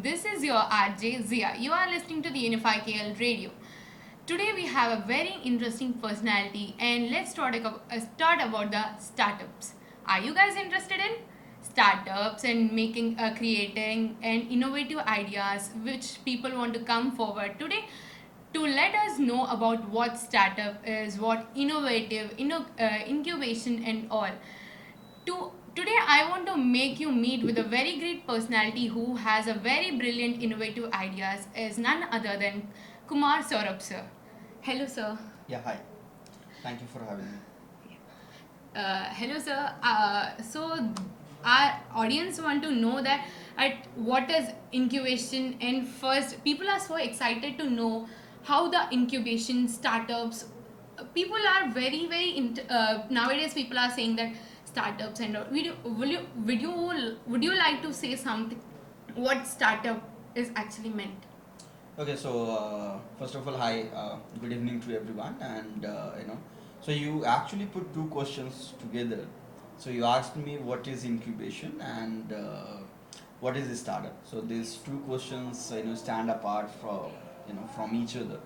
This is your RJ Zia. You are listening to the Unify KL radio. Today we have a very interesting personality and let's start about the startups. Are you guys interested in startups and creating and innovative ideas which people want to come forward today to let us know about what startup is, what incubation and all. Today, I want to make you meet with a very great personality who has a very brilliant, innovative ideas. Is none other than Kumar Saurabh sir. Hello, sir. Yeah, hi. Thank you for having me. Hello, sir. So, our audience want to know that at what is incubation, and first, people are so excited to know how the incubation startups. People are nowadays. People are saying that startups and all. Would you like to say something? What startup is actually meant? Okay, so first of all, hi, good evening to everyone. So you actually put two questions together. So you asked me what is incubation and what is a startup. So these two questions, stand apart from each other.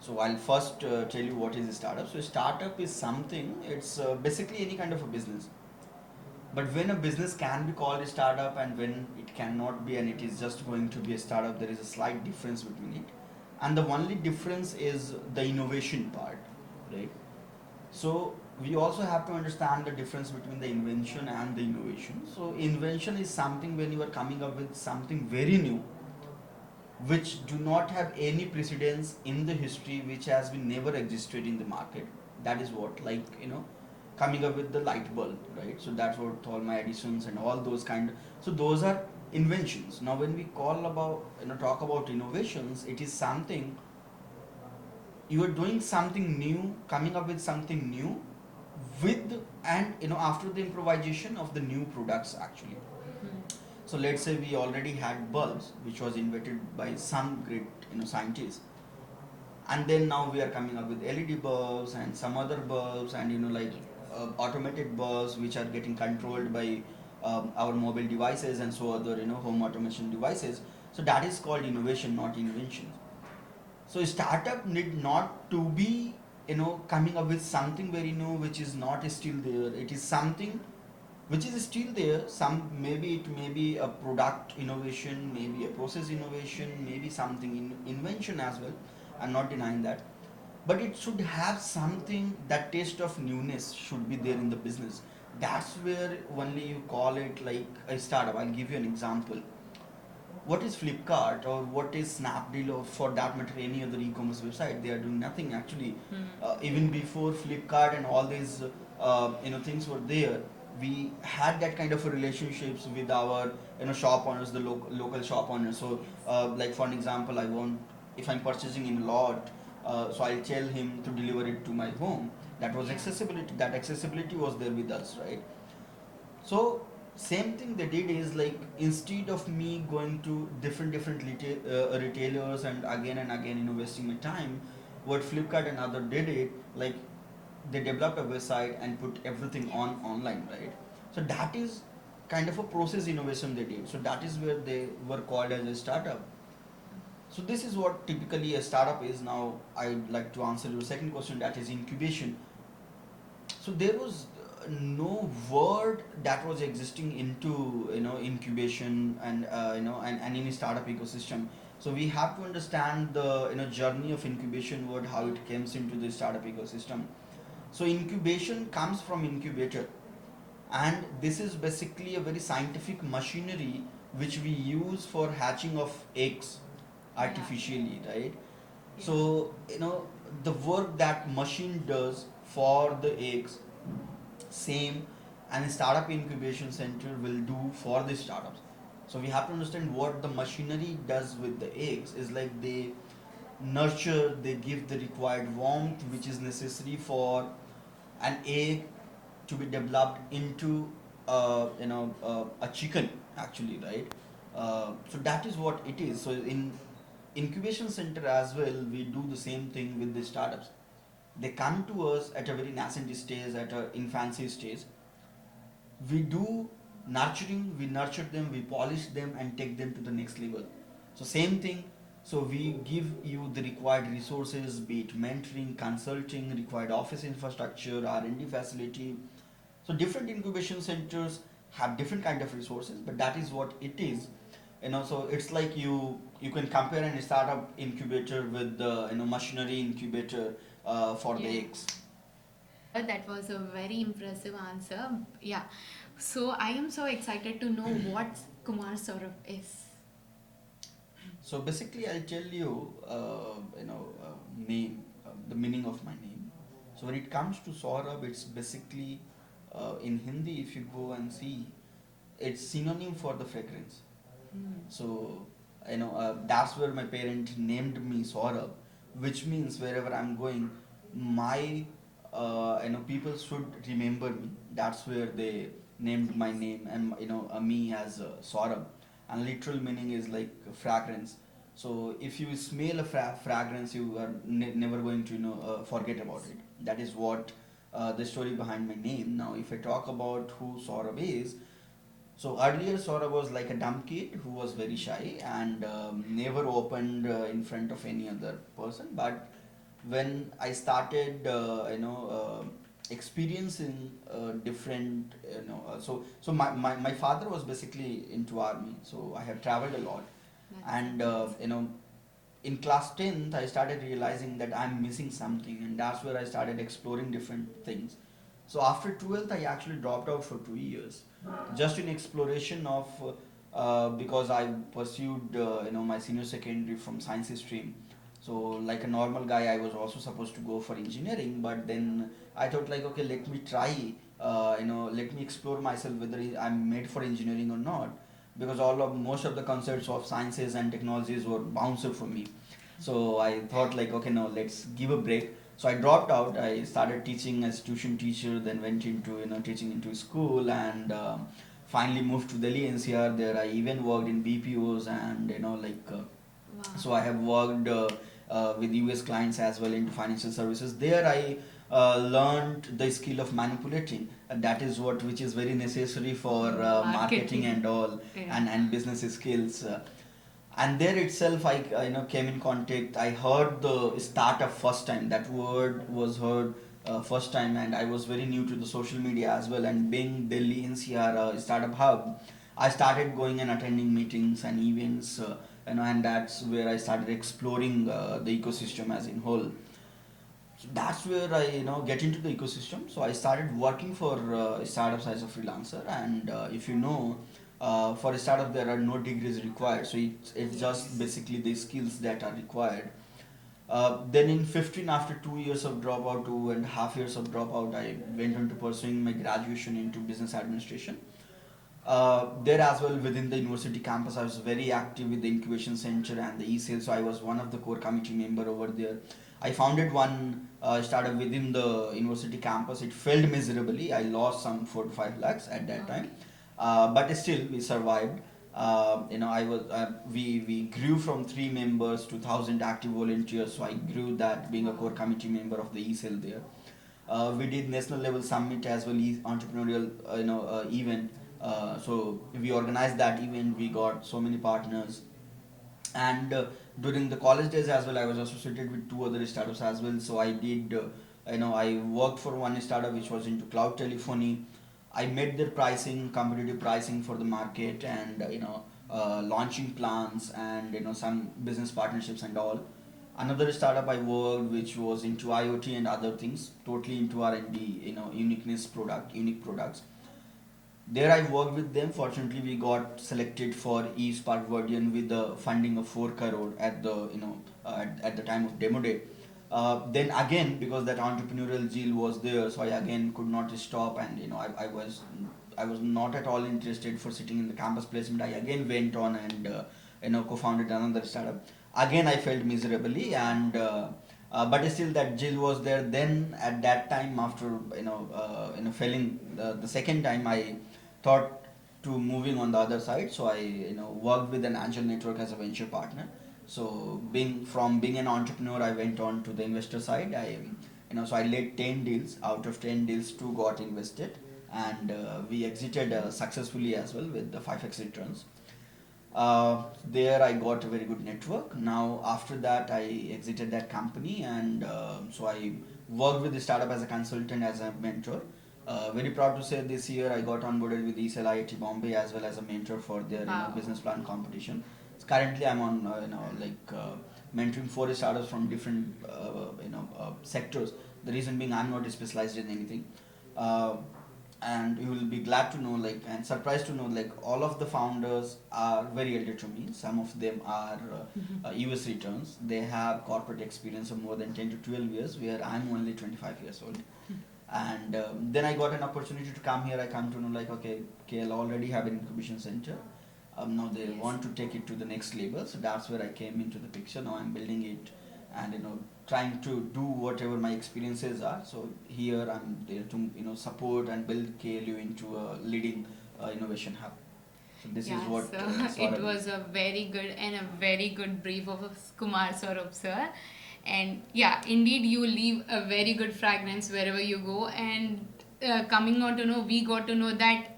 So I'll first tell you what is a startup. So a startup is something. It's basically any kind of a business. But when a business can be called a startup and when it cannot be and it is just going to be a startup, there is a slight difference between it. And the only difference is the innovation part, right? So we also have to understand the difference between the invention and the innovation. So invention is something when you are coming up with something very new, which do not have any precedence in the history, which has been never existed in the market. That is what, coming up with the light bulb, right? So that's what Thomas Edison's and all those kind. So those are inventions. Now when we talk about innovations, it is something you are doing something new, coming up with something new with and after the improvisation of the new products actually. So let's say we already had bulbs, which was invented by some great scientists, and then now we are coming up with LED bulbs and some other bulbs and automated bulbs which are getting controlled by our mobile devices and so other home automation devices. So that is called innovation, not invention. So startup need not to be coming up with something very new which is not still there. It is something which is still there. Some maybe it may be a product innovation, maybe a process innovation, maybe something in invention as well. I'm not denying that, but it should have something, that taste of newness should be there in the business. That's where only you call it like a startup. I'll give you an example. What is Flipkart or what is Snapdeal or for that matter any other e-commerce website? They are doing nothing actually. Even before Flipkart and all these things were there, we had that kind of a relationships with our shop owners, the local shop owners. So like for an example, I want, if I'm purchasing in a lot, so I'll tell him to deliver it to my home. That was accessibility. That accessibility was there with us, right? So same thing they did is like instead of me going to different retailers and again wasting my time, what Flipkart and other did it like they developed a website and put everything on online, right? So that is kind of a process innovation they did. So that is where they were called as a startup. So this is what typically a startup is. Now I'd like to answer your second question, that is incubation. So there was no word that was existing into incubation and any startup ecosystem. So we have to understand the journey of incubation word, how it comes into the startup ecosystem. So incubation comes from incubator, and this is basically a very scientific machinery which we use for hatching of eggs artificially, right? So the work that machine does for the eggs, same and startup incubation center will do for the startups. So we have to understand what the machinery does with the eggs is like they nurture, they give the required warmth which is necessary for an egg to be developed into a chicken actually, right? So that is what it is. So in incubation center as well, we do the same thing with the startups. They come to us at a very nascent stage, at a infancy stage. We do nurturing, we nurture them, we polish them, and take them to the next level. So same thing. So we give you the required resources, be it mentoring, consulting, required office infrastructure, R&D facility. So different incubation centers have different kind of resources, but that is what it is. So it's like you can compare a startup incubator with the machinery incubator for the Yeah. eggs. That was a very impressive answer. Yeah. So I am so excited to know what Kumar Saurabh is. So basically, I'll tell you, name, the meaning of my name. So when it comes to Saurabh, it's basically in Hindi. If you go and see, it's synonym for the fragrance. So that's where my parent named me Saurabh, which means wherever I'm going, my people should remember me. That's where they named my name and me as Saurabh. And literal meaning is like fragrance. So if you smell a fragrance, you are never going to forget about it. That is what the story behind my name. Now, if I talk about who Saurabh is, so earlier Sora was like a dumb kid who was very shy and never opened in front of any other person. But when I started, experiencing different, my father was basically into army, so I have traveled a lot, and in class 10th I started realizing that I'm missing something, and that's where I started exploring different things. So after 12th I actually dropped out for 2 years, just in exploration of because I pursued my senior secondary from science stream. So like a normal guy, I was also supposed to go for engineering, but then I thought like, okay, let me try, let me explore myself whether I'm made for engineering or not, because most of the concepts of sciences and technologies were bouncer for me. So I thought like, okay, no, let's give a break. So I dropped out. I started teaching as tuition teacher, then went into teaching into school, and finally moved to Delhi NCR. There I even worked in BPOs, and Wow. so I have worked with US clients as well into financial services. There I learned the skill of manipulating. That is what which is very necessary for marketing and all, Yeah. and business skills. And there itself I came in contact. I heard the startup first time. That word was heard first time, and I was very new to the social media as well. And being Delhi NCR startup hub, I started going and attending meetings and events, and that's where I started exploring the ecosystem as in whole. So that's where I get into the ecosystem. So I started working for startups as a freelancer, and if you know, for a startup there are no degrees required. So it's just basically the skills that are required. Then in 15, after 2 years of dropout, 2.5 years of dropout, I went on to pursuing my graduation into business administration. There as well, within the university campus, I was very active with the incubation center and the e-sale. So I was one of the core committee member over there. I founded one startup within the university campus. It failed miserably. I lost some 4 to 5 lakhs at that time, but still we survived. We grew from 3 members to 1,000 active volunteers. So I grew that, being a core committee member of the e-sale there. We did national level summit as well, entrepreneurial event. So we organized that event. We got so many partners, and during the college days as well, I was associated with two other startups as well. So I did, I worked for one startup which was into cloud telephony. I made their pricing, competitive pricing for the market, and launching plans, and some business partnerships and all. Another startup I worked, which was into IoT and other things, totally into R&D, unique products. There I worked with them. Fortunately, we got selected for eSpark Verdian with the funding of 4 crore at the at the time of demo day. Then again, because that entrepreneurial zeal was there, so I again could not stop, and I was not at all interested for sitting in the campus placement. I again went on and co-founded another startup. Again, I failed miserably, and but still that zeal was there. Then at that time, after failing the second time, I thought to moving on the other side. So I worked with an angel network as a venture partner. So being an entrepreneur, I went on to the investor side. I led 10 deals. Out of 10 deals, two got invested, and we exited successfully as well with the 5x returns. There I got a very good network. Now after that I exited that company, and so I worked with the startup as a consultant, as a mentor. Very proud to say this year I got onboarded with ESL IIT Bombay as well as a mentor for their Wow. business plan competition. So currently I'm on mentoring four startups from different sectors. The reason being I'm not specialized in anything. Uh, and you will be glad to know and surprised to know all of the founders are very elder to me. Some of them are US returns. They have corporate experience of more than 10 to 12 years, where I'm only 25 years old. And then I got an opportunity to come here. I come to know okay, KL already have an incubation center. Now they Yes. want to take it to the next level, so that's where I came into the picture. Now I'm building it, and trying to do whatever my experiences are. So here I'm there to support and build KLU into a leading innovation hub. So this is what So Saurabh it is. was a very good and a very good brief of Kumar Saurabh sir. And yeah, indeed, you leave a very good fragrance wherever you go. And coming on to know, we got to know that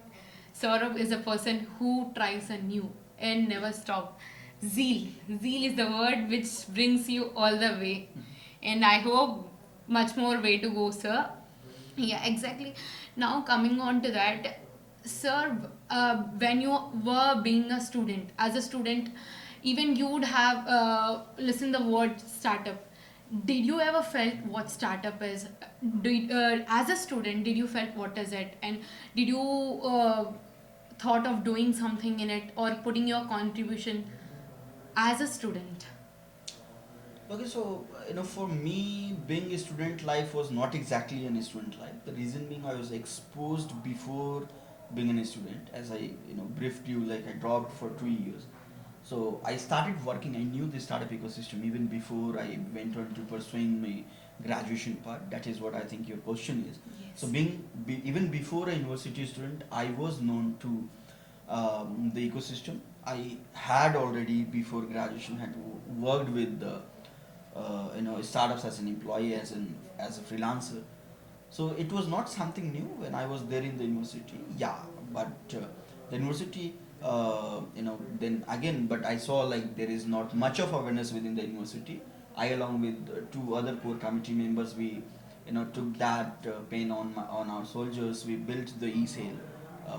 Saurabh is a person who tries a new and never stop. Zeal. Zeal is the word which brings you all the way. And I hope much more way to go, sir. Yeah, exactly. Now coming on to that, sir, when you were being a student, as a student, even you would have listened the word startup. Did you ever felt what startup is? As a student, did you felt what is it, and did you thought of doing something in it or putting your contribution as a student? Okay, so for me, being a student life was not exactly an student life. The reason being, I was exposed before being a student. As I briefed you, I dropped for 2 years. So I started working. I knew the startup ecosystem even before I went on to pursuing my graduation part. That is what I think your question is. So Yes. even before a university student, I was known to the ecosystem. I had already before graduation had worked with the startups as an employee, as a freelancer. So it was not something new when I was there in the university. Yeah, but the university, then again, but I saw there is not much of awareness within the university. I, along with two other core committee members, we took that pain on our soldiers. We built the e-sale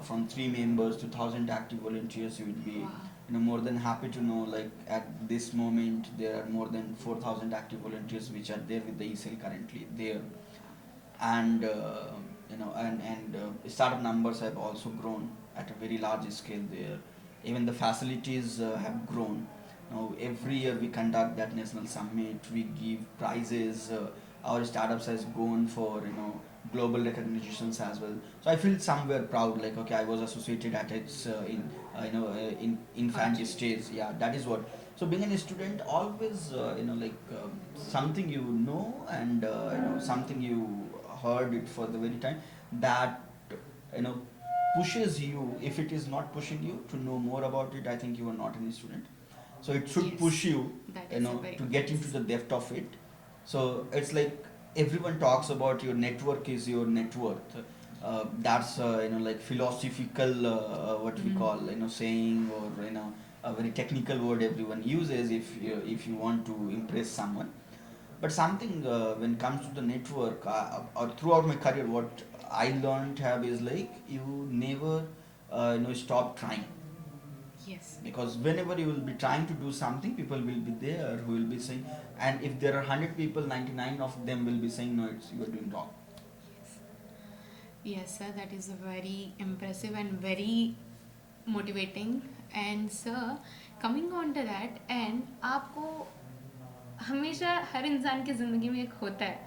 from 3 members to 1,000 active volunteers. You would be Wow. more than happy to know at this moment there are more than 4,000 active volunteers which are there with the e-sale currently there. And startup numbers have also grown at a very large scale there. Even the facilities have grown. Now every year we conduct that national summit, we give prizes. Our startups has gone for global recognitions as well. So I feel somewhere proud, okay, I was associated at its in infant Gotcha. stage. Yeah, that is what. So being a student always something and something you heard it for the very time that you know pushes you. If it is not pushing you to know more about it, I think you are not a student. So it should Yes. push you That is a very to good get into answer. the depth of it. So it's like everyone talks about your network is your net worth. That's philosophical what we call saying, or a very technical word everyone uses if you want to impress someone. But something when it comes to the network, or throughout my career, what I learned have is you never stop trying. Yes. Because whenever you will be trying to do something, people will be there who will be saying, and if there are 100 people, 99 of them will be saying, no, it's you are doing wrong. Yes. Yes, sir, that is a very impressive and very motivating. And sir, coming on to that, and आपको हमेशा हर इंसान की ज़िंदगी में एक होता है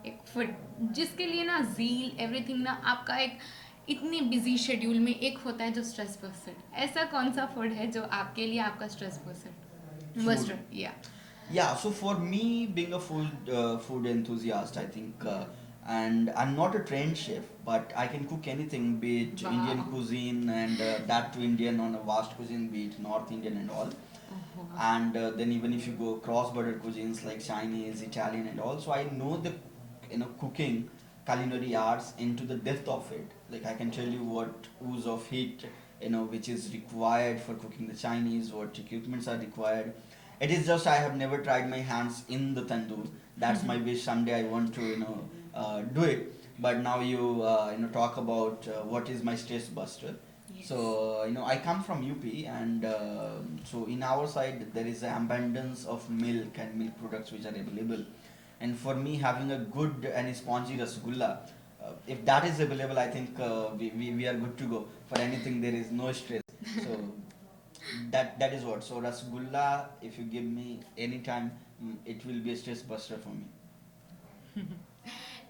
एक फुड जिसके लिए ना जील एवरीथिंग ना आपका एक इतनी बिजी शेड्यूल में एक होता है जो स्ट्रेस पर्सन ऐसा कौन सा फूड है जो आपके लिए आपका स्ट्रेस पर्सन Food. या Yeah, so for me, being a food enthusiast, I think, and I'm not a trained chef, but I can cook anything, be it Indian Wow. cuisine, and that to Indian on a vast cuisine, be it North Indian and all. And then even if you go cross-border cuisines like Chinese, Italian, and all, so I know the cooking culinary arts into the depth of it. Like I can tell you what ounce of heat, which is required for cooking the Chinese, what equipments are required. It is just I have never tried my hands in the tandoor. That's my wish. Someday I want to do it. But now you talk about what is my stress buster. Yes. So I come from UP, and so in our side there is an abundance of milk and milk products which are available. And for me, having a good and spongy rasgulla, if that is available, I think we are good to go. For anything, there is no stress. So that is what. So rasgulla, if you give me any time, it will be a stress buster for me.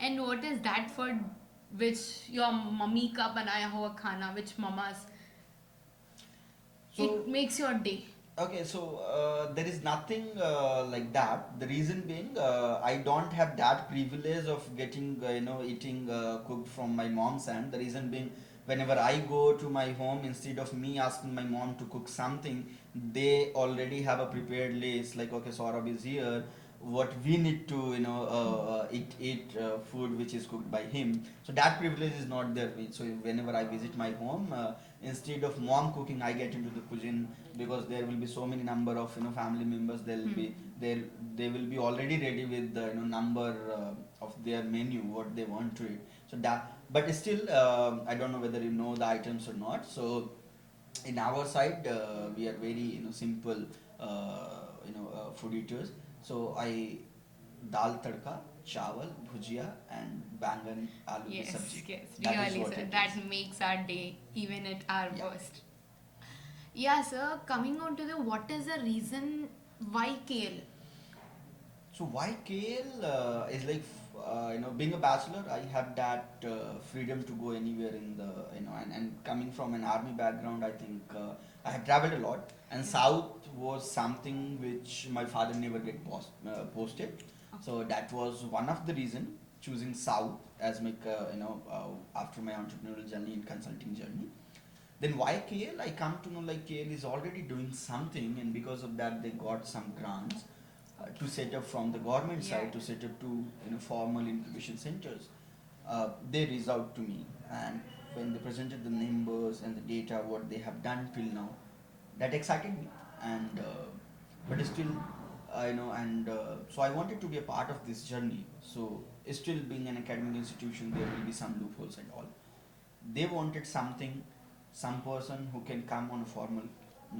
And what is that food which your mummy ka banaya hua khana, which mamas, So it makes your day? okay, so there is nothing like that. The reason being, I don't have that privilege of getting, eating cooked from my mom's hand. The reason being, whenever I go to my home, instead of me asking my mom to cook something, they already have a prepared list. Like, okay, Saurabh is here. What we need to, eat food which is cooked by him. So that privilege is not there. So whenever I visit my home, instead of mom cooking, I get into the cuisine, because there will be so many number of family members. They'll be there, they will be already ready with the number of their menu what they want to eat. So that, but still I don't know whether you know the items or not. So in our side we are very simple food eaters. So I dal tadka, chawal, bhujia, and bangan aloo ki Yes, sabji. yes, That is really, what sir. it That is. makes our day, even at our Yeah. worst. Yeah, sir. Coming on to the what is the reason why kale? So why kale is like being a bachelor, I have that freedom to go anywhere in the and coming from an army background, I think I have traveled a lot, and Yeah. south was something which my father never posted. Okay. So that was one of the reason choosing south as my after my entrepreneurial journey and consulting journey. Then why KL? I come to know like KL is already doing something, and because of that they got some grants to set up from the government Yeah. side, to set up two formal incubation centers. They reached out to me, and when they presented the numbers and the data what they have done till now, that excited me. And but still and so I wanted to be a part of this journey. So still being an academic institution, there will be some loopholes and all. They wanted something, some person who can come on a formal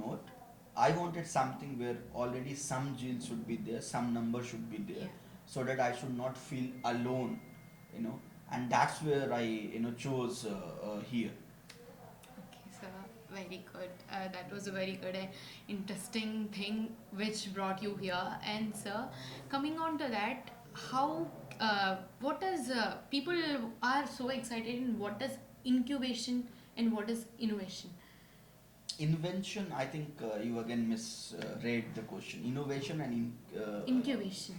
note. I wanted something where already some genes should be there, some number should be there, Yeah. so that I should not feel alone, and that's where I chose here. Okay, sir. Very good. That was a very good and interesting thing which brought you here. And sir, coming on to that, how what is people are so excited in what is incubation and what is innovation? Invention, I think you again misread the question. Innovation and Incubation.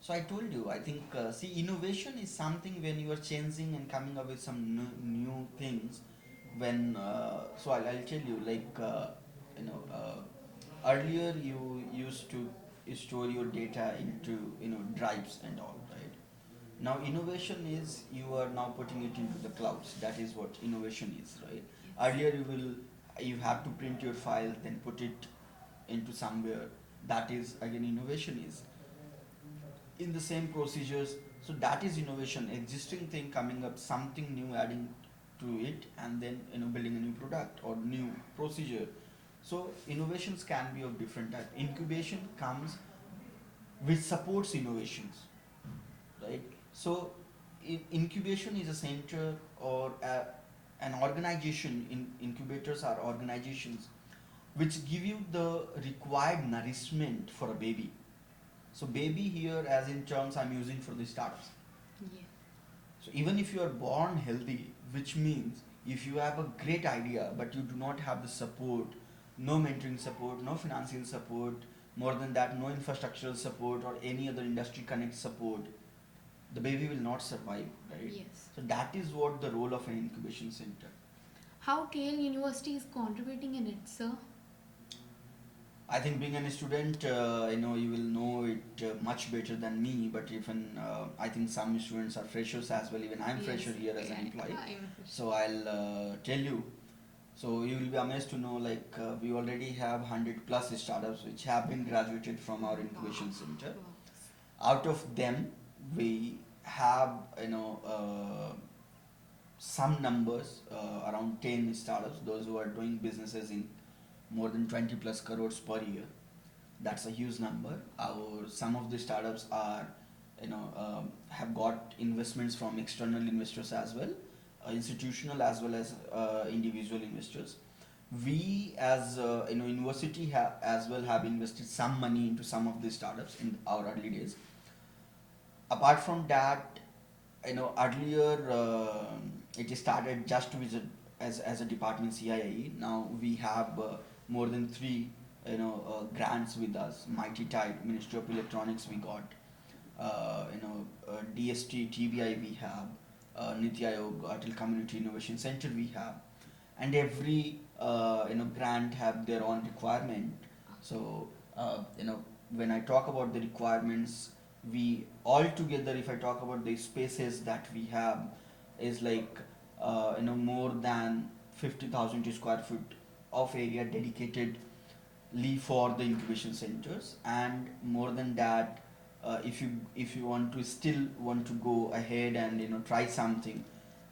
so I told you, I think, see, innovation is something when you are changing and coming up with some new things. When, so I'll tell you, like, earlier you used to store your data into, drives and all, right? Now, innovation is you are now putting it into the clouds. That is what innovation is, right? Earlier you have to print your file, then put it into somewhere. That is, again, innovation is in the same procedures. So that is innovation, existing thing coming up, something new adding to it, and then building a new product or new procedure. So innovations can be of different type. Incubation comes which supports innovations, right? So incubation is a center or an organization. Incubators are organizations which give you the required nourishment for a baby. So baby here, as in terms I'm using for the startups. Yeah. So even if you are born healthy, which means if you have a great idea but you do not have the support, no mentoring support, no financial support, more than that, no infrastructural support or any other industry connect support, the baby will not survive, right? Yes. So that is what the role of an incubation center. How KL University is contributing in it, sir? I think being a student, you will know it much better than me. But even I think some students are freshers as well. Even I'm Yes, fresher here as an yeah, employee. I'm So I'll tell you. So you will be amazed to know like we already have 100 plus startups which have been graduated from our incubation center. wow. Out of them, we have some numbers around 10 startups. Those who are doing businesses in more than 20 plus crores per year. That's a huge number. Our some of the startups are have got investments from external investors as well, institutional as well as individual investors. We as university as well have invested some money into some of these startups in our early days. Apart from that, earlier it started just with as a department CIE. Now we have more than three grants with us. Mighty Tide, Ministry of Electronics, we got DST, TBI, we have Niti Aayog, Atal Community Innovation Center, we have, and every grant have their own requirement. So when I talk about the requirements, we all together, if I talk about the spaces that we have, is like more than 50,000 square foot of area dedicated for the incubation centers, and more than that, if you want to still want to go ahead and try something.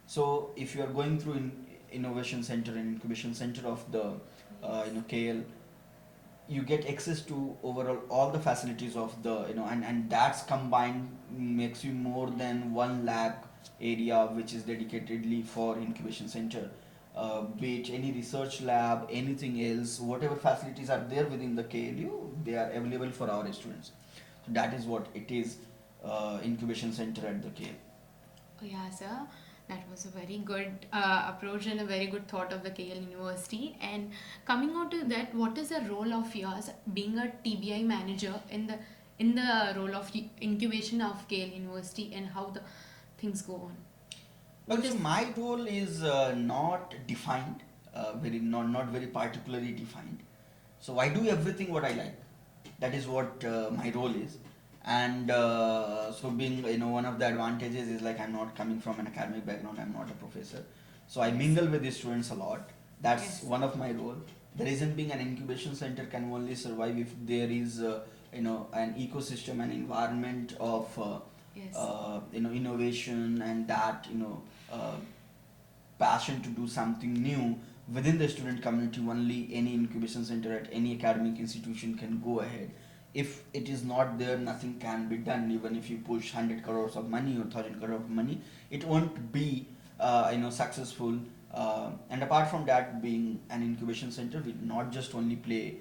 So if you are going through innovation center and incubation center of the KL, you get access to overall all the facilities of the and that's combined makes you more than 1 lakh area which is dedicatedly for incubation center, be it any research lab, anything else, whatever facilities are there within the KLU, they are available for our students. So that is what it is, incubation center at the KL. Oh, yeah, sir. That was a very good approach and a very good thought of the KL University. And coming on to that, what is the role of yours being a TBI manager in the role of incubation of KL University, and how the things go on? Well, What so is my role is not defined, very not very particularly defined. So I do everything what I like. That is what my role is, and so being one of the advantages is like I'm not coming from an academic background. I'm not a professor, so I Yes. mingle with the students a lot. That's Yes. one of my role. The reason being, an incubation center can only survive if there is an ecosystem, an environment of Yes. innovation, and that passion to do something new within the student community. Only any incubation center at any academic institution can go ahead. If it is not there, nothing can be done. Even if you push 100 crores of money or 1,000 crores of money, it won't be successful. And apart from that, being an incubation center, we not just only play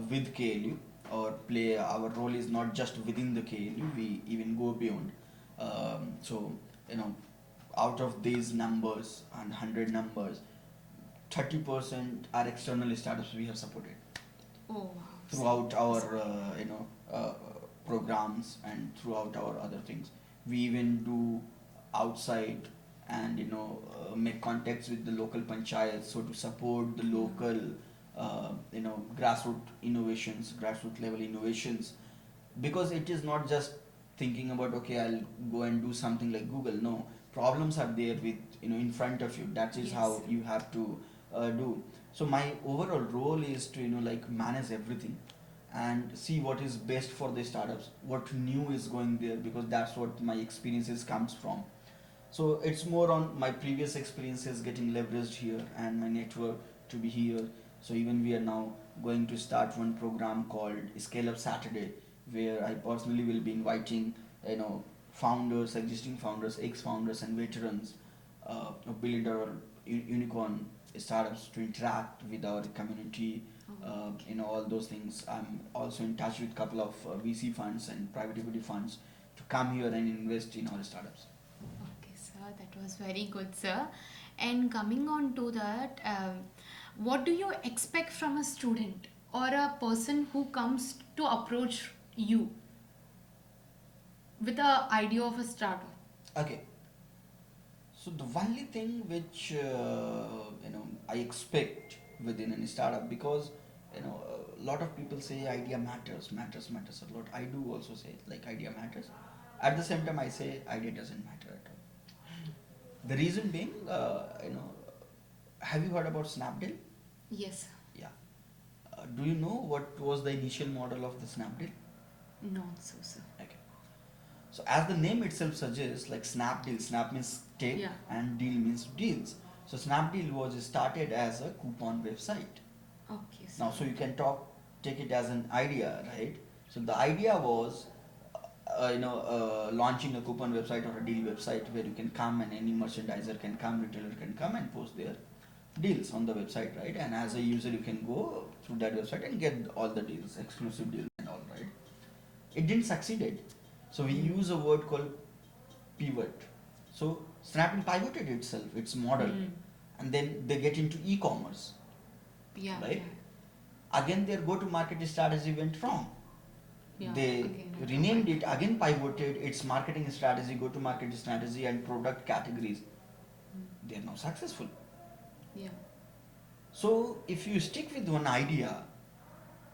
with KLU, or play our role is not just within the KLU, we even go beyond. So you know out of these numbers and 100 numbers, 30% are external startups we have supported Oh, wow. throughout our programs and throughout our other things. We even do outside and make contacts with the local panchayats, so to support the local grassroots innovations, grassroots level innovations, because it is not just thinking about, okay, I'll go and do something like Google. No, problems are there with in front of you. That is Yes. how you have to do. So my overall role is to like manage everything and see what is best for the startups, what new is going there, because that's what my experiences comes from. So it's more on my previous experiences getting leveraged here and my network to be here. So even we are now going to start one program called Scale Up Saturday, where I personally will be inviting founders, existing founders, ex-founders, and veterans of billion-dollar unicorn startups to interact with our community. All those things. I'm also in touch with a couple of VC funds and private equity funds to come here and invest in our startups. Okay, sir, that was very good, sir. And coming on to that, what do you expect from a student or a person who comes to approach you with the idea of a startup? Okay. So the only thing which I expect within any startup, because a lot of people say idea matters a lot. I do also say like idea matters. At the same time, I say idea doesn't matter at all. The reason being, have you heard about Snapdeal? Yes. Yeah. Do you know what was the initial model of the Snapdeal? No, so sir. Okay. So as the name itself suggests, like Snapdeal, Snap means take Yeah. and deal means deals. So Snapdeal was started as a coupon website. Okay, sir. Now, so you can take it as an idea, right? So the idea was, launching a coupon website or a deal website where you can come and any merchandiser can come, retailer can come and post their deals on the website, right? And as a user, you can go through that website and get all the deals, exclusive deals and all, right? It didn't succeeded, so we use a word called pivot. So Snapdeal pivoted itself, its model, and then they get into e-commerce, Yeah. right? Again, their go-to-market strategy went wrong. Yeah. They Again, renamed it, again pivoted its marketing strategy, go-to-market strategy, and product categories. They are now successful. Yeah. So if you stick with one idea,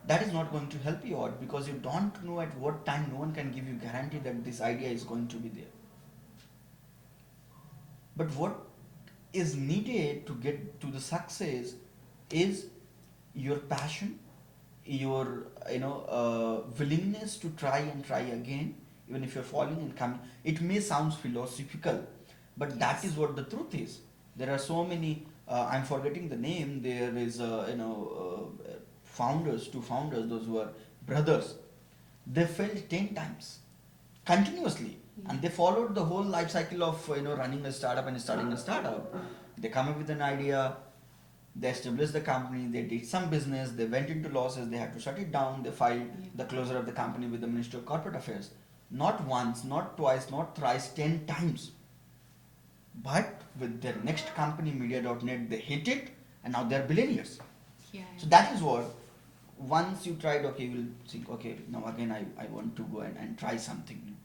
that is not going to help you out because you don't know at what time. No one can give you guarantee that this idea is going to be there. But what is needed to get to the success is your passion, your willingness to try and try again, even if you're falling and coming. It may sound philosophical, but that Yes. is what the truth is. There are so many. I'm forgetting the name. There is founders, two founders, those who are brothers. They failed 10 times continuously, and they followed the whole life cycle of running a startup and starting a startup. They come up with an idea, they established the company, they did some business, they went into losses, they had to shut it down, they filed the closure of the company with the Ministry of Corporate Affairs. Not once, not twice, not thrice, 10 times. But with their next company, Media.net, they hit it and now they're billionaires. Yeah. So that is what, once you tried, okay, you will think, okay, now again I want to go and try something new.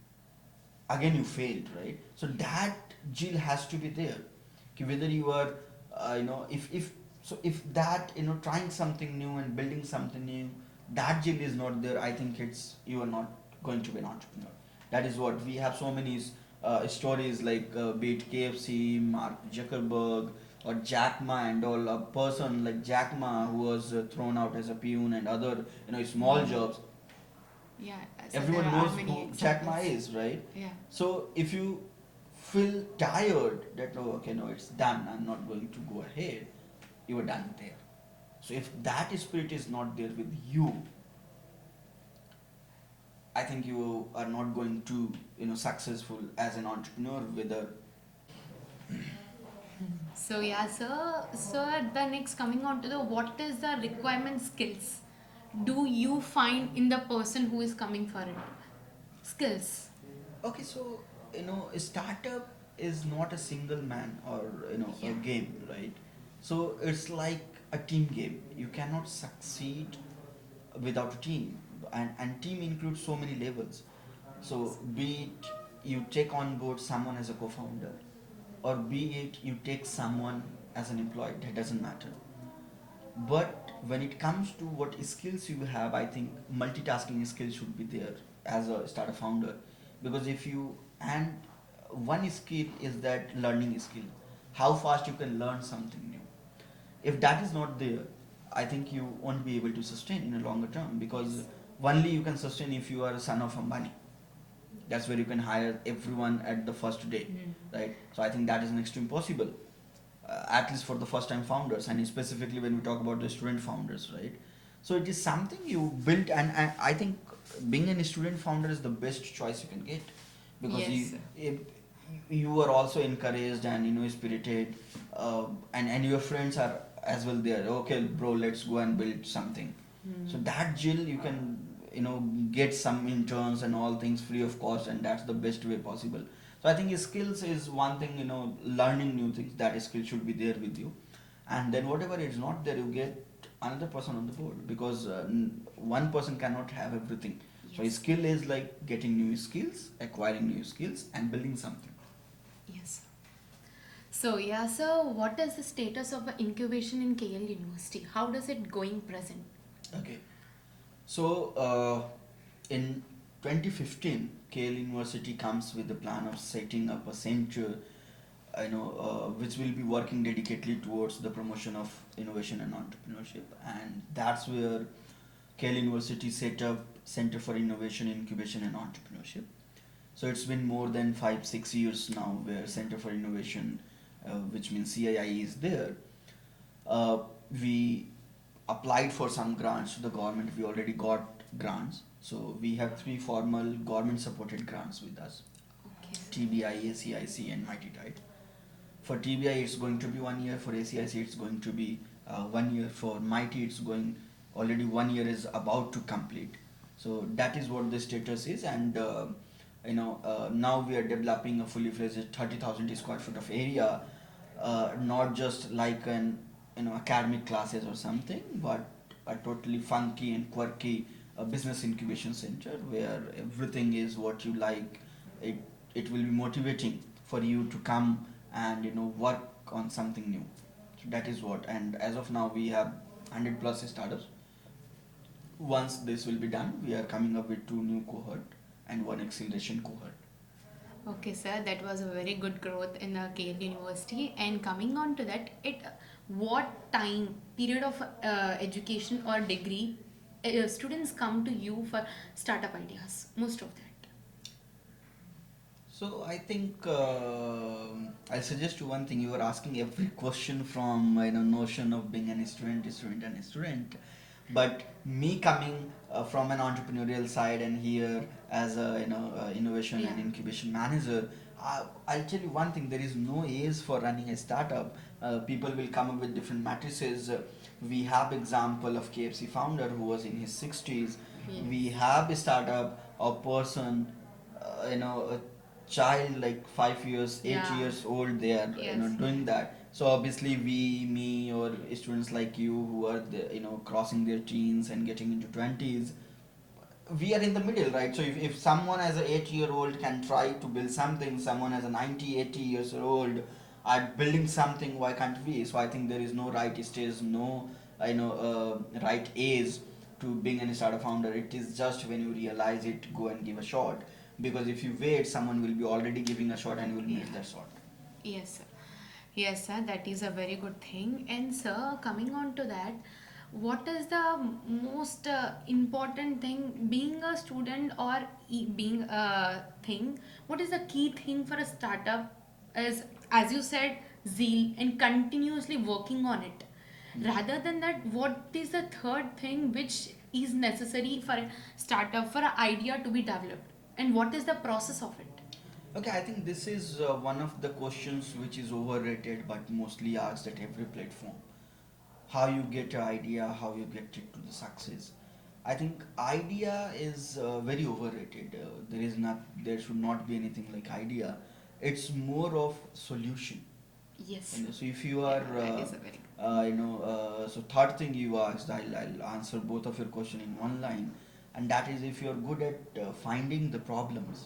Again you failed, right? So that Jill has to be there. Okay, whether you are, if that, trying something new and building something new, that Jill is not there, I think you are not going to be an entrepreneur. That is what we have so many stories like be it KFC, Mark Zuckerberg, or Jack Ma and all. A person like Jack Ma who was thrown out as a peon and other small jobs. Yeah. So Everyone there are knows many who Jack Ma examples. is, right? Yeah. So if you feel tired that oh, okay, no, it's done, I'm not going to go ahead, you are done there. So if that spirit is not there with you, I think you are not going to successful as an entrepreneur. Whether So yeah, so the next coming on to the what is the requirement skills do you find in the person who is coming for it? Skills. okay, so a startup is not a single man or a Yeah. game, right? So it's like a team game. You cannot succeed without a team, and team includes so many levels. So be it you take on board someone as a co-founder, or be it you take someone as an employee, that doesn't matter. But when it comes to what skills you have, I think multitasking skills should be there as a startup founder. Because if you, and one skill is that learning skill, how fast you can learn something new. If that is not there, I think you won't be able to sustain in a longer term, because only you can sustain if you are a son of Ambani. That's where you can hire everyone at the first day, right? So I think that is next to impossible, at least for the first time founders, and specifically when we talk about the student founders, right? So it is something you build, and I think being a student founder is the best choice you can get, because Yes. you are also encouraged and spirited, and your friends are as well there. Okay, bro, let's go and build something. So that Jill, you can get some interns and all things free of cost, and that's the best way possible. So I think skills is one thing. Learning new things, that skill should be there with you, and then whatever is not there, you get another person on the board, because one person cannot have everything. So Yes. skill is like getting new skills, acquiring new skills, and building something. Yes. So yeah, so what is the status of the incubation in KL University? How does it going present? Okay. So, in 2015, KL University comes with the plan of setting up a center, which will be working dedicatedly towards the promotion of innovation and entrepreneurship, and that's where KL University set up Center for Innovation, Incubation, and Entrepreneurship. So it's been more than 5 6 years now where Center for Innovation, which means CII, is there. uh, we applied for some grants to the government. We already got grants. So we have three formal government supported grants with us: Okay, sir. TBI, ACIC, and Mighty Tide. For TBI, it's going to be 1 year. For ACIC, it's going to be 1 year. For Mighty, it's going already 1 year is about to complete. So that is what the status is, and now we are developing a fully fledged 30,000 square foot of area, not just like an academic classes or something, but a totally funky and quirky business incubation center where everything is what you like. It will be motivating for you to come and work on something new. So that is what. And as of now, we have 100 plus startups. Once this will be done, we are coming up with two new cohort and one acceleration cohort. Okay, sir, that was a very good growth in KL University. And coming on to that, what time period of education or degree students come to you for startup ideas? Most of that. So I think I'll suggest you one thing. You were asking every question from notion of being an student. But me coming from an entrepreneurial side and here as a innovation and Yeah. incubation manager, I'll tell you one thing. There is no age for running a startup. People will come up with different matrices. We have example of KFC founder who was in his 60s. Yes. We have a startup, a person, a child like 5 years, eight Yeah. years old. They are Yes. doing that. So obviously me or students like you who are crossing their teens and getting into 20s, we are in the middle, right? So if someone as an 8 year old can try to build something, someone as a 90 80 years old are building something, why can't we? So I think there is no right stage, no right age to being a startup founder. It is just when you realize it, go and give a shot, because if you wait, someone will be already giving a shot and will miss Yeah. that shot. Yes, sir. Yes, sir. That is a very good thing. And sir, coming on to that, what is the most important thing being a student or being a thing? What is the key thing for a startup? Is, as you said, zeal and continuously working on it. Rather than that, what is the third thing which is necessary for a startup, for an idea to be developed, and what is the process of it? Okay, I think this is one of the questions which is overrated but mostly asked at every platform. How you get an idea, how you get it to the success. I think idea is very overrated. There should not be anything like idea. It's more of solution. Yes. So if you are, Yeah, that is a very so third thing you asked, I'll answer both of your question in one line, and that is if you are good at finding the problems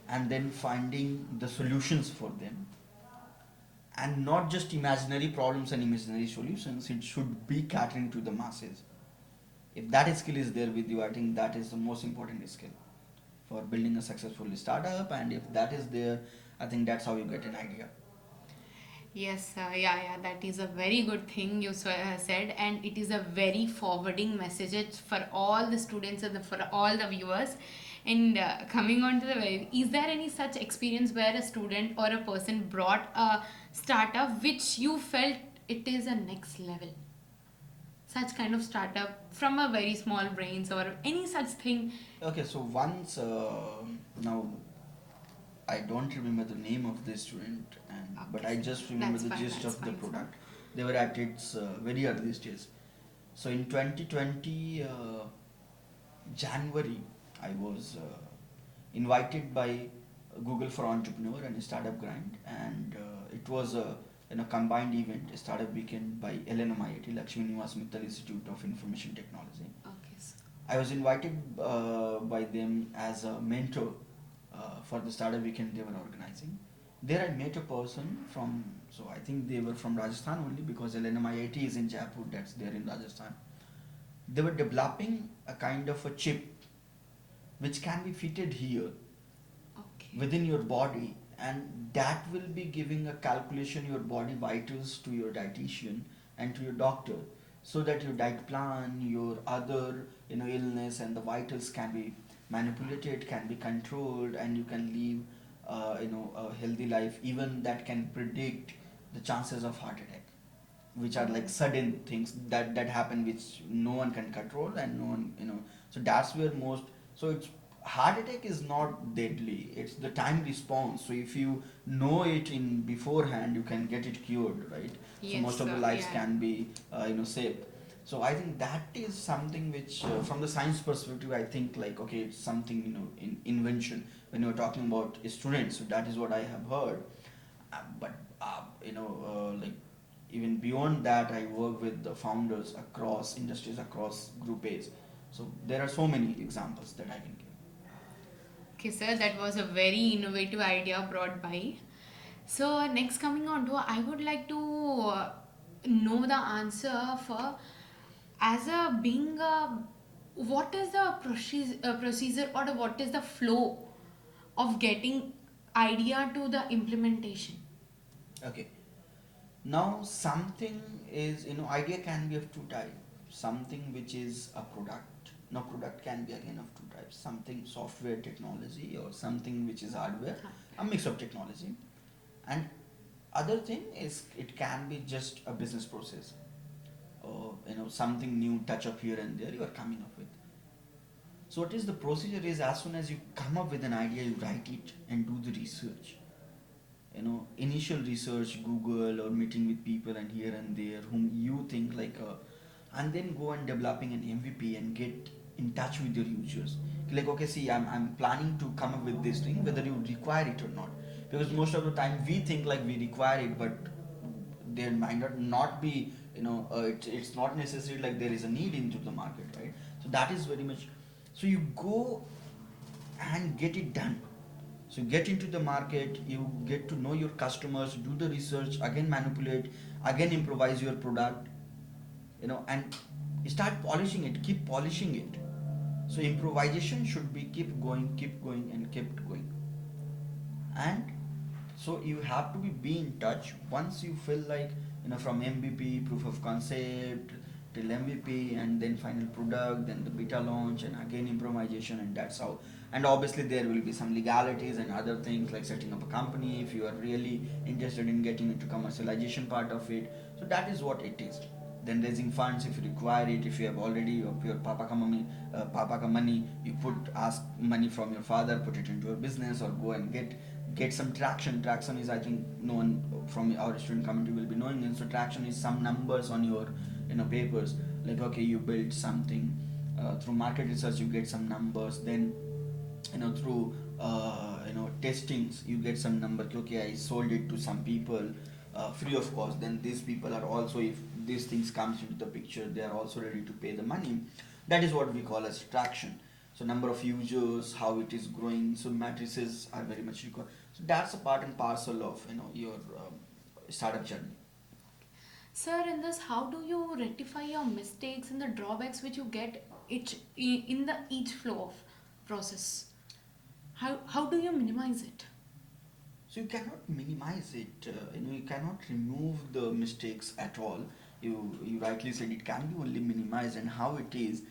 and then finding the solutions for them, and not just imaginary problems and imaginary solutions. It should be catering to the masses. If that skill is there with you, I think that is the most important skill for building a successful startup. And if that is there, I think that's how you get an idea. Yes, yeah, that is a very good thing you said, and it is a very forwarding message for all the students and for all the viewers. And coming on to the very, is there any such experience where a student or a person brought a startup which you felt it is a next level? Such kind of startup from a very small brains or any such thing. Okay, so once now I don't remember the name of the student, but I Okay, just remember that's the fine. gist That's of the fine, sir. product. They were at its very early stage. So in 2020 January, I was invited by Google for Entrepreneur and Startup Grind, and it was a combined event, a startup weekend by LNMIT, Lakshmi Nivas Mittal Institute of Information Technology. Okay, sir. I was invited by them as a mentor for the startup weekend they were organizing. There I met a person from, so I think they were from Rajasthan only because LNMIT is in Jaipur, that's there in Rajasthan. They were developing a kind of a chip which can be fitted here Okay. within your body, and that will be giving a calculation your body vitals to your dietitian and to your doctor, so that your diet plan, your other illness and the vitals can be manipulated, can be controlled, and you can live a healthy life, even that can predict the chances of heart attack, which are like sudden things that happen, which no one can control, and no one so that's where most. So it's heart attack is not deadly, it's the time response. So if you know it in beforehand, you can get it cured, right? So Yes, most of the sir. lives Yeah. can be saved. So I think that is something which from the science perspective, I think like, okay, it's something in invention when you're talking about students. So that is what I have heard. But like even beyond that, I work with the founders across industries, across group A's. So there are so many examples that I can give. Okay, sir, that was a very innovative idea brought by. So, next coming on to, I would like to know the answer for as a being a what is the procedure or what is the flow of getting idea to the implementation? Okay. Now something is, idea can be of two types. Something which is a product. Now product can be again of two types. Something software technology or something which is hardware, a mix of technology. And other thing is it can be just a business process, or something new touch up here and there you are coming up with. So what is the procedure is, as soon as you come up with an idea, you write it and do the research. Initial research, Google or meeting with people and here and there whom you think like, and then go and developing an MVP and get in touch with your users. Like, okay, see, I'm planning to come up with this thing, whether you require it or not. Because most of the time we think like we require it, but there might not be, it's not necessary like there is a need into the market, right? So that is very much. So you go and get it done. So you get into the market, you get to know your customers, do the research, again manipulate, again improvise your product, and start polishing it, keep polishing it. So improvisation should be keep going and kept going. And so you have to be in touch once you feel like, from MVP, proof of concept, till MVP, and then final product, then the beta launch, and again improvisation, and that's how. And obviously there will be some legalities and other things like setting up a company if you are really interested in getting into commercialization part of it. So that is what it is. Then raising funds if you require it. If you have already of your papa ka money, you ask money from your father, put it into your business, or go and get some traction. Traction is, I think, no one from our student community will be knowing it. So traction is some numbers on your papers, like, okay, you built something, through market research you get some numbers, then through testings you get some number. Okay, I sold it to some people free of cost, then these people are also, if these things comes into the picture, they are also ready to pay the money. That is what we call as traction. So number of users, how it is growing, so matrices are very much required. So that's a part and parcel of your startup journey. Sir, in this, how do you rectify your mistakes and the drawbacks which you get in the each flow of process? How do you minimize it? So you cannot minimize it. You cannot remove the mistakes at all. You rightly said it can be only minimized, and how it is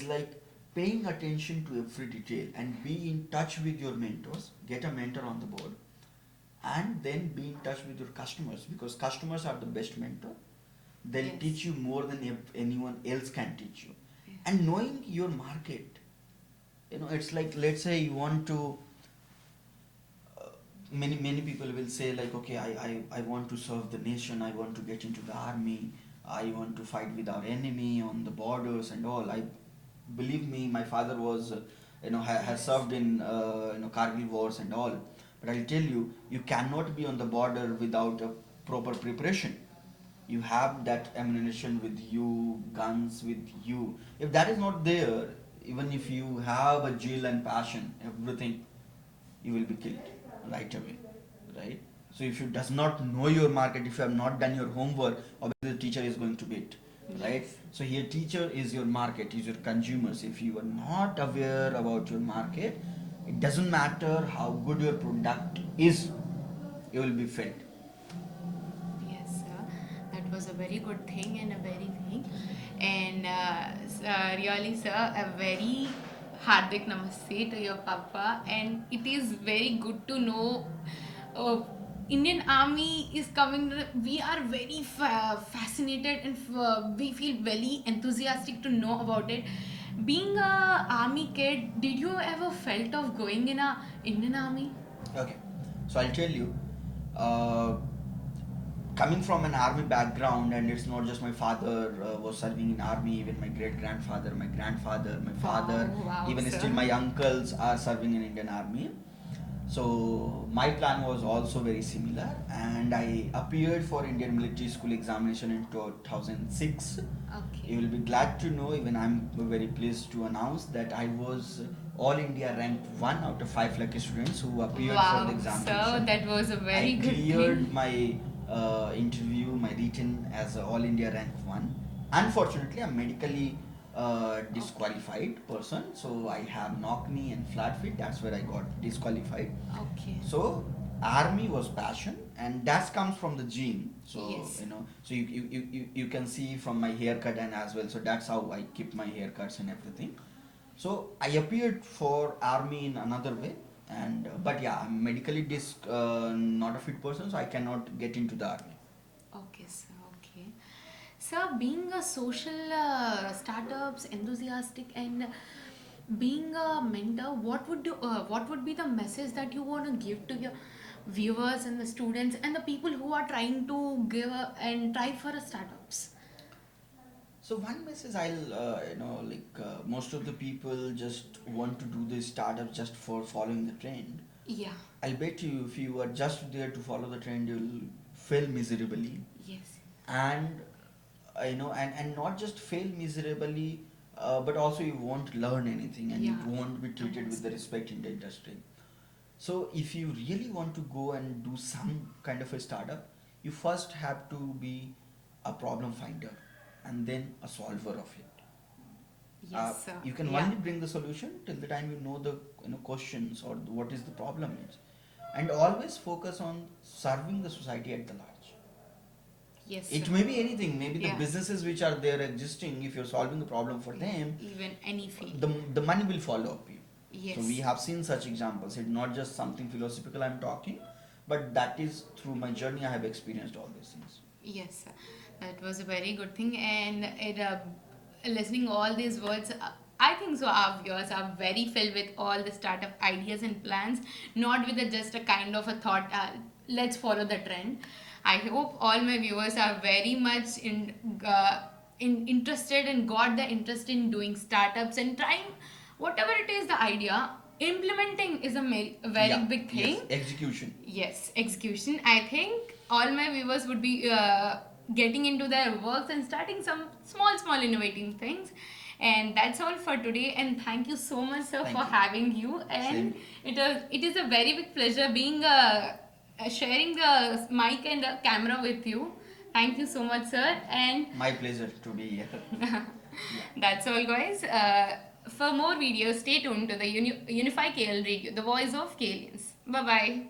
like paying attention to every detail and be in touch with your mentors. Get a mentor on the board, and then be in touch with your customers, because customers are the best mentor. They'll Yes. teach you more than anyone else can teach you. Yes. And knowing your market, it's like, let's say you want to, uh, many people will say like, okay, I want to serve the nation, I want to get into the army, I want to fight with our enemy on the borders and all. I believe me, my father was has served in Kargil wars and all. But I'll tell you, you cannot be on the border without a proper preparation. You have that ammunition with you, guns with you. If that is not there, even if you have a zeal and passion, everything, you will be killed right away, right? So if you does not know your market, if you have not done your homework, obviously the teacher is going to beat. right? Yes. So here teacher is your market, is your consumers. If you are not aware about your market, it doesn't matter how good your product is, you will be failed. Yes, sir. That was a very good thing and a very thing. And really, sir, a very hardik namaste to your papa. And it is very good to know uh, Indian Army is coming. We are very fascinated and we feel very enthusiastic to know about it. Being a army kid, did you ever felt of going in a Indian Army? Okay, so I'll tell you. Uh, Coming from an army background, and it's not just my father was serving in army, even my great grandfather, my grandfather, my father, Wow, wow, even still sir. my uncles are serving in Indian army. So my plan was also very similar, and I appeared for Indian military school examination in 2006. Okay. You will be glad to know, even I'm very pleased to announce that I was all India ranked 1 out of 5 lucky students who appeared for the Wow, so examination. that was a very I good cleared thing. my interview, my written as a all India rank 1. Unfortunately, I'm medically Okay. disqualified person, so I have knock knee and flat feet. That's where I got disqualified. Okay. So army was passion, and that comes from the gene. So Yes. so you can see from my haircut and as well. So that's how I keep my haircuts and everything. So I appeared for army in another way, and but yeah, I'm medically not a fit person, so I cannot get into the army. Okay, sir. Okay. Sir, being a social startups enthusiastic and being a mentor, what would be the message that you want to give to your viewers and the students and the people who are trying to give and try for a startups? So one message I'll most of the people just want to do this startup just for following the trend. Yeah. I'll bet you if you are just there to follow the trend, you'll fail miserably, Yes. and and not just fail miserably, but also you won't learn anything, and you Yeah. won't be treated with the Understand. respect in the industry. So if you really want to go and do some kind of a startup, you first have to be a problem finder and then a solver of it. Yes, sir. You can Yeah. only bring the solution till the time you know the questions or what is the problem is, and always focus on serving the society at the large. Yes, sir. It may be anything, maybe the Yeah. businesses which are there existing. If you're solving the problem for them, Even any field. the money will follow up you. So we Yes. have seen such examples. It's not just something philosophical I'm talking, but that is through my journey I have experienced all these things. Yes, sir. That was a very good thing. And listening all these words, I think so. Our viewers are very filled with all the startup ideas and plans, not with just a kind of a thought. Let's follow the trend. I hope all my viewers are very much interested and got the interest in doing startups and trying whatever it is the idea. Implementing is a very Yeah, big yes, thing. execution. Yes, execution. I think all my viewers would be getting into their works and starting some small innovating things. And that's all for today. And thank you so much, sir, Thank for you. having you. Same And here. it is a very big pleasure being sharing the mic and the camera with you. Thank you so much, sir. And My pleasure to be here. Yeah. that's all, guys. For more videos, stay tuned to the Unify KL Radio, the voice of Kalians. Bye bye.